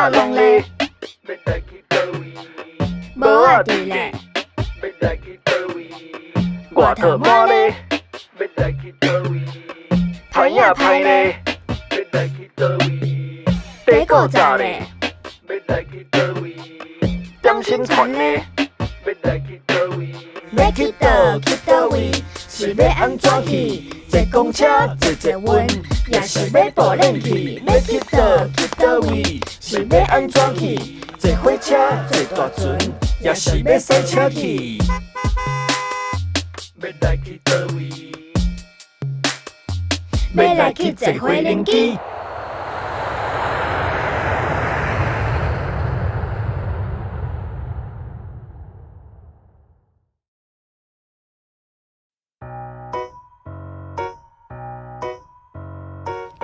啊拢咧，无啊伫咧，外头满咧，歹呀歹咧，地够早咧，点心串咧，要去倒去倒位，是要安怎去？坐公车坐稳，也是要步练去？要去倒去倒位，是要安怎去？坐火车坐大船，也是要赛车去？要来去倒位？要来去坐火轮机？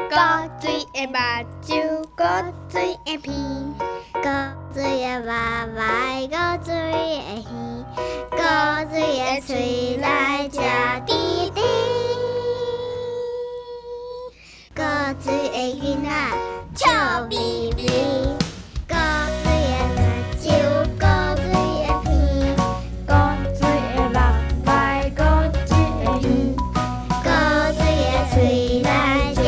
古水的目睭，古水的鼻，古水的目眉，古水的耳，古水的喙来食甜甜，古水的囡仔笑眯眯，古水的目睭，古水的鼻，古水的目眉，古水的耳，古水的喙来食。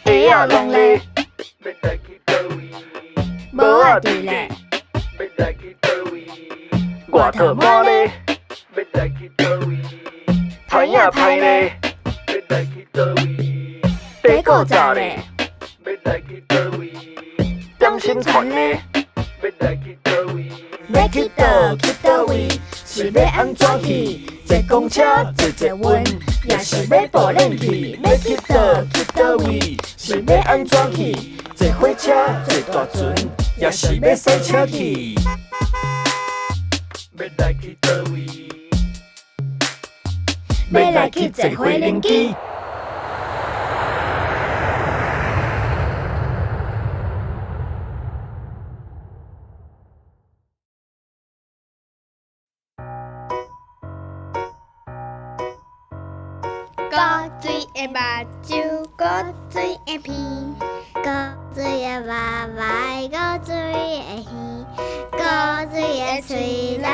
地啊拢咧，无啊伫咧，外头满咧，歹呀歹咧，地够早咧，点心串咧，要去倒去倒位，是要安怎去？坐公车坐稳，也是要步练去？要去倒去倒位，是要安怎去？坐火车坐大船，也是要赛车去？要来去倒位？要来去坐火轮机？古水的目睭，古水的鼻，古水的目眉，古水的耳，古水的喙来